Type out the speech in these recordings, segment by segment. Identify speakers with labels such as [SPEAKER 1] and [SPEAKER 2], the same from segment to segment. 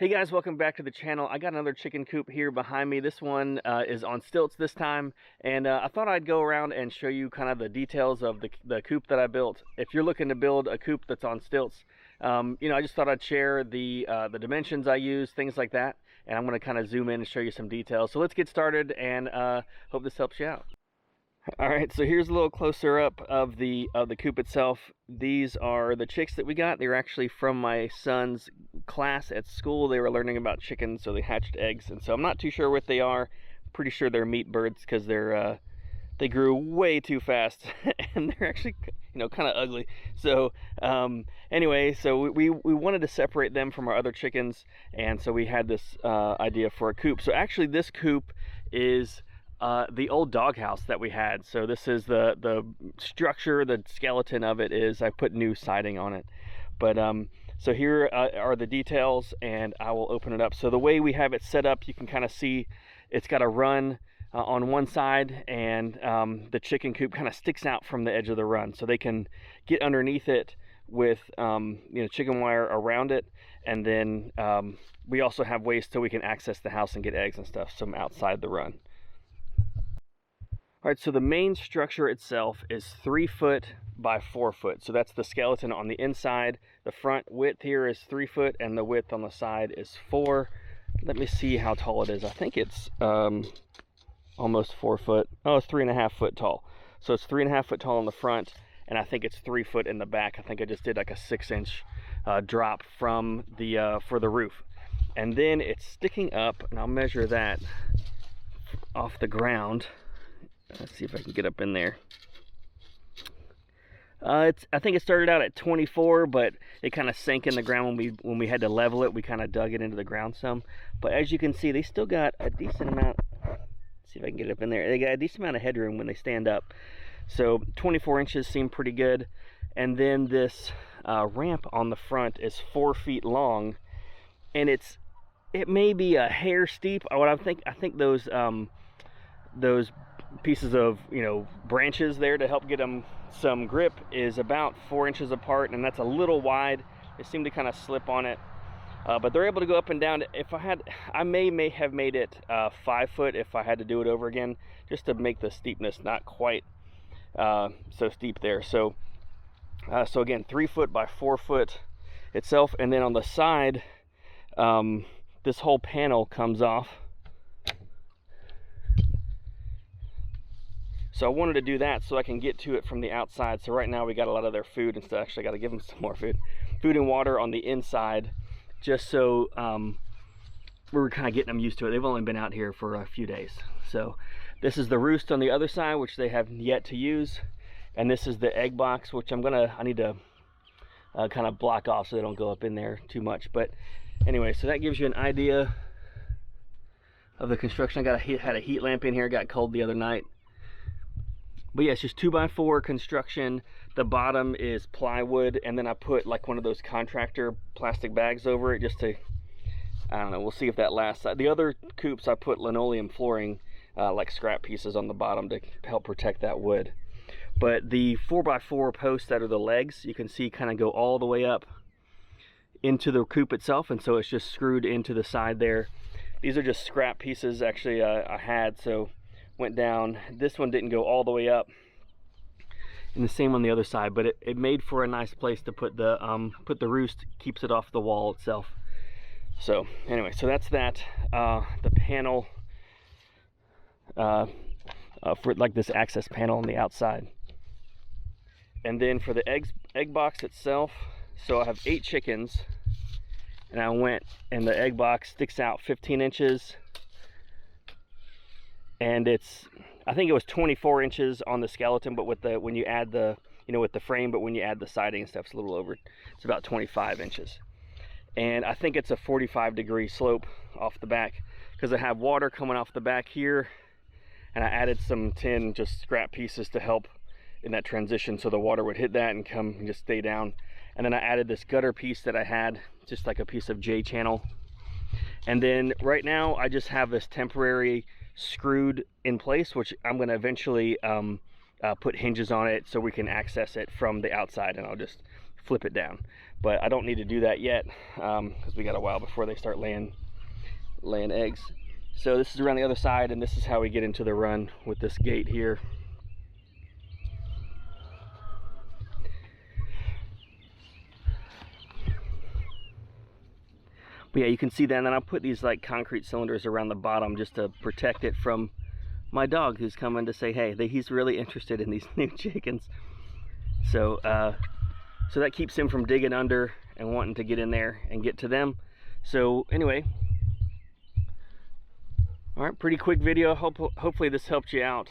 [SPEAKER 1] Hey guys, welcome back to the channel. I got another chicken coop here behind me. This one is on stilts this time, and I thought I'd go around and show you kind of the details of the coop that I built. If you're looking to build a coop that's on stilts, I just thought I'd share the dimensions I use, things like that, and I'm going to kind of zoom in and show you some details. So let's get started, and hope this helps you out. All right, so here's a little closer up of the coop itself. These are the chicks that we got. They're actually from my son's class at school. They were learning about chickens, so they hatched eggs. And so I'm not too sure what they are. Pretty sure they're meat birds because they grew way too fast and they're actually kind of ugly. So anyway, so we wanted to separate them from our other chickens, and so we had this idea for a coop. So actually, this coop is the old doghouse that we had. So this is the structure, the skeleton of it is I put new siding on it. But so here are the details, and I will open it up. So the way we have it set up, you can kind of see it's got a run on one side, and the chicken coop kind of sticks out from the edge of the run, so they can get underneath it with chicken wire around it. And then we also have ways so we can access the house and get eggs and stuff from outside the run. All right, so the main structure itself is 3 foot by 4 foot. So that's the skeleton on the inside. The front width here is 3 foot, and the width on the side is 4. Let me see how tall it is. I think it's almost 4 foot. Oh, it's 3.5 foot tall. So it's 3.5 foot tall in the front, and I think it's 3 foot in the back. I think I just did like a 6-inch drop from the for the roof. And then it's sticking up, and I'll measure that off the ground. Let's see if I can get up in there. I think it started out at 24, but it kind of sank in the ground when we had to level it. We kind of dug it into the ground some. But as you can see, they still got a decent amount. Let's see if I can get up in there. They got a decent amount of headroom when they stand up. So 24 inches seem pretty good. And then this ramp on the front is 4 feet long, and it may be a hair steep. I think those pieces of branches there to help get them some grip is about 4 inches apart, and that's a little wide. They seem to kind of slip on it, but they're able to go up and down. I may have made it 5 foot if I had to do it over again, just to make the steepness not quite so steep there. So again, 3 foot by 4 foot itself, and then on the side this whole panel comes off. So I wanted to do that so I can get to it from the outside. So right now we got a lot of their food and stuff. Actually, I got to give them some more food and water on the inside, just so we were kind of getting them used to it. They've only been out here for a few days. So this is the roost on the other side, which they have yet to use, and this is the egg box, which I need to kind of block off so they don't go up in there too much. But anyway, so that gives you an idea of the construction. I had a heat lamp in here. It got cold the other night. But yeah, it's just 2x4 construction. The bottom is plywood, and then I put like one of those contractor plastic bags over it just to, I don't know, we'll see if that lasts. The other coops I put linoleum flooring, like scrap pieces on the bottom to help protect that wood. But the 4x4 posts that are the legs, you can see kind of go all the way up into the coop itself, and so it's just screwed into the side there. These are just scrap pieces actually I had, so went down. This one didn't go all the way up, and the same on the other side, but it made for a nice place to put the roost. Keeps it off the wall itself. So anyway, so that's that. The panel for like this access panel on the outside, and then for the egg box itself, so I have 8 chickens, and the egg box sticks out 15 inches. And I think it was 24 inches on the skeleton, but when you add with the frame, but when you add the siding and stuff, it's a little over. It's about 25 inches. And I think it's a 45-degree slope off the back, because I have water coming off the back here, and I added some tin, just scrap pieces to help in that transition, so the water would hit that and come and just stay down. And then I added this gutter piece that I had, just like a piece of J-channel. And then right now I just have this temporary screwed in place, which I'm going to eventually put hinges on it so we can access it from the outside, and I'll just flip it down. But I don't need to do that yet because we got a while before they start laying eggs. So this is around the other side, and this is how we get into the run with this gate here. But yeah, you can see that, and then I'll put these like concrete cylinders around the bottom just to protect it from my dog who's coming to say, hey, he's really interested in these new chickens. So, so that keeps him from digging under and wanting to get in there and get to them. So anyway, all right, pretty quick video. Hopefully this helped you out,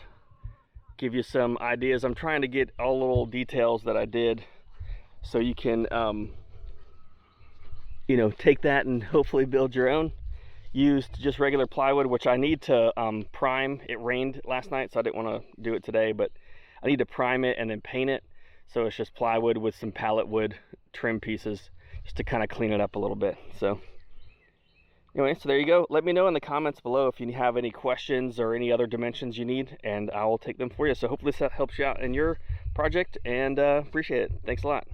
[SPEAKER 1] give you some ideas. I'm trying to get all the little details that I did so you can you know, take that and hopefully build your own. Used just regular plywood, which I need to prime. It rained last night, so I didn't want to do it today, but I need to prime it and then paint it. So it's just plywood with some pallet wood trim pieces just to kind of clean it up a little bit. So anyway, so there you go. Let me know in the comments below if you have any questions or any other dimensions you need, and I will take them for you. So hopefully this helps you out in your project, and appreciate it. Thanks a lot.